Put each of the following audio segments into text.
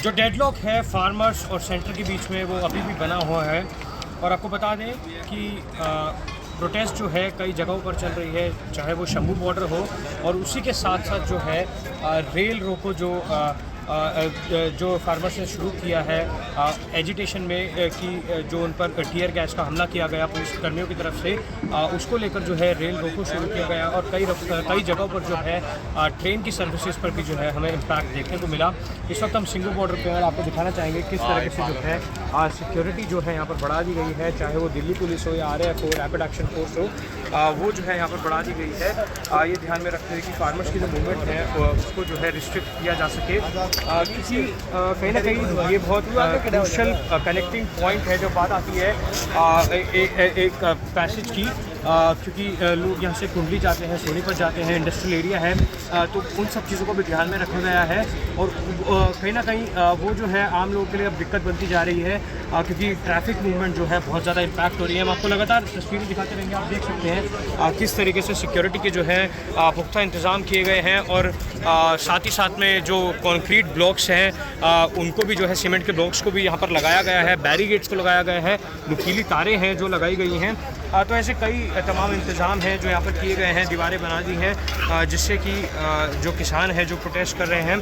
जो डेडलॉक है फार्मर्स और सेंटर के बीच में वो अभी भी बना हुआ है। और आपको बता दें कि प्रोटेस्ट जो है कई जगहों पर चल रही है, चाहे वो शंभू बॉर्डर हो, और उसी के साथ साथ जो है रेल रोको जो फार्मर्स ने शुरू किया है एजिटेशन में कि जो उन पर टीयर गैस का हमला किया गया पुलिस कर्मियों की तरफ से, उसको लेकर जो है रेल रोको शुरू किया गया। और कई जगहों पर जो है ट्रेन की सर्विसेज पर भी जो है हमें इम्पैक्ट देखने को मिला। इस वक्त हम सिंघू बॉर्डर पर आपको दिखाना चाहेंगे किस तरीके से जो है सिक्योरिटी जो है यहाँ पर बढ़ा दी गई है, चाहे वो दिल्ली पुलिस हो या RAF हो, रैपिड एक्शन फोर्स हो, वो जो है यहाँ पर बढ़ा दी गई है। ये ध्यान में रखते हुए कि फार्मर्स की जो मूवमेंट है उसको जो है रिस्ट्रिक्ट किया जा सके, किसी कहीं ना कहीं ये बहुत क्रूशल कनेक्टिंग पॉइंट है। जो बात आती है एक पैसेज की, क्योंकि लोग यहाँ से कुंडली जाते हैं, सोनीपत जाते हैं, इंडस्ट्रियल एरिया है, तो उन सब चीज़ों को भी ध्यान में रखा गया है। और कहीं ना कहीं वो जो है आम लोगों के लिए अब दिक्कत बनती जा रही है, क्योंकि ट्रैफिक मूवमेंट जो है बहुत ज़्यादा इम्पैक्ट हो रही है। हम आपको लगातार तस्वीरें दिखाते रहेंगे, आप देख सकते हैं किस तरीके से सिक्योरिटी के जो है पुख्ता इंतज़ाम किए गए हैं। और साथ ही साथ में जो कॉन्क्रीट ब्लॉक्स हैं उनको भी जो है सीमेंट के ब्लॉक्स को भी यहाँ पर लगाया गया है, बैरीगेट्स को लगाया गया है, नुकीली तारें हैं जो लगाई गई हैं। तो ऐसे कई तमाम इंतज़ाम हैं जो यहाँ पर किए गए हैं, दीवारें बना दी हैं, जिससे कि जो किसान हैं जो प्रोटेस्ट कर रहे हैं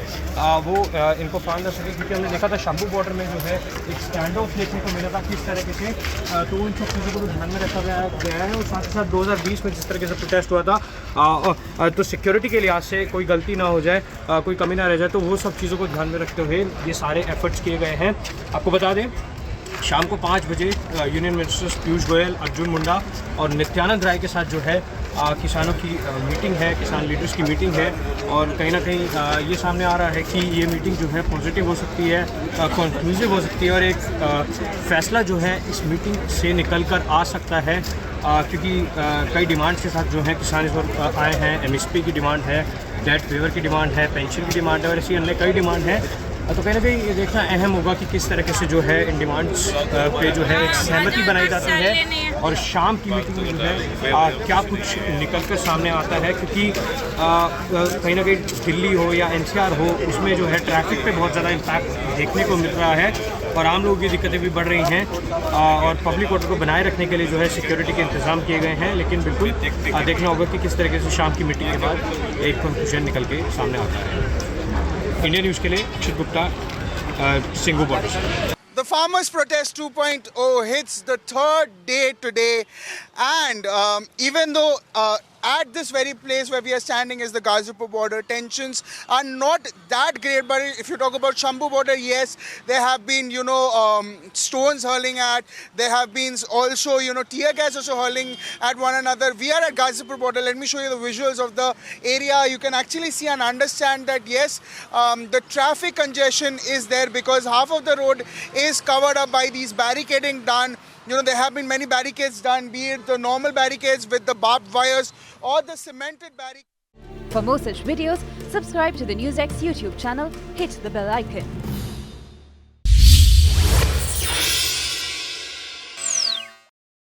वो इनको फांद कर सके। क्योंकि हमने देखा था शंभू बॉर्डर में जो है एक स्टैंड ऑफ देखने को मिला था किस तरीके से, तो उन सब चीज़ों को भी ध्यान में रखा गया है। और साथ ही साथ 2020 में जिस तरीके से प्रोटेस्ट हुआ था, तो सिक्योरिटी के लिहाज से कोई गलती ना हो जाए, कोई कमी ना रह जाए, तो वो सब चीज़ों को ध्यान में रखते हुए ये सारे एफर्ट्स किए गए हैं। आपको बता दें शाम को 5 बजे यूनियन मिनिस्टर्स पीयूष गोयल, अर्जुन मुंडा और नित्यानंद राय के साथ जो है किसानों की मीटिंग है, किसान लीडर्स की मीटिंग है। और कहीं ना कहीं ये सामने आ रहा है कि ये मीटिंग जो है पॉजिटिव हो सकती है, कंक्लूसिव हो सकती है, और एक फ़ैसला जो है इस मीटिंग से निकल कर आ सकता है। क्योंकि कई डिमांड्स के साथ जो है किसान इस वक्त आए हैं। MSP की डिमांड है, डेट फेवर की डिमांड है, पेंशन की डिमांड है, और ऐसी अन्य कई डिमांड है। तो कहीं ना कहीं ये देखना अहम होगा कि किस तरीके से जो है इन डिमांड्स पे जो है एक सहमति बनाई जाती है, और शाम की मीटिंग में जो है क्या कुछ निकल कर सामने आता है। क्योंकि कहीं ना कहीं दिल्ली हो या NCR हो, उसमें जो है ट्रैफिक पे बहुत ज़्यादा इम्पैक्ट देखने को मिल रहा है, और आम लोगों की दिक्कतें भी बढ़ रही हैं। और पब्लिक ऑर्डर को बनाए रखने के लिए जो है सिक्योरिटी के इंतजाम किए गए हैं। लेकिन बिल्कुल देखना होगा कि किस तरीके से शाम की मीटिंग के बाद एक कंक्लूजन निकल के सामने आता है। इंडिया न्यूज़ के लिए अक्षित Gupta, Singhu border. The farmers' protest 2.0 hits the third day today, and even though at this very place where we are standing is the Ghazipur border, tensions are not that great. But if you talk about Shambhu border, yes, there have been stones hurling at, there have been also tear gas also hurling at one another. We are at Ghazipur border. Let me show you the visuals of the area. You can actually see and understand that yes, the traffic congestion is there because half of the road is covered up by these barricading done. There have been many barricades done, be it the normal barricades with the barbed wires or the cemented barricades. For more such videos, subscribe to the NewsX YouTube channel, hit the bell icon.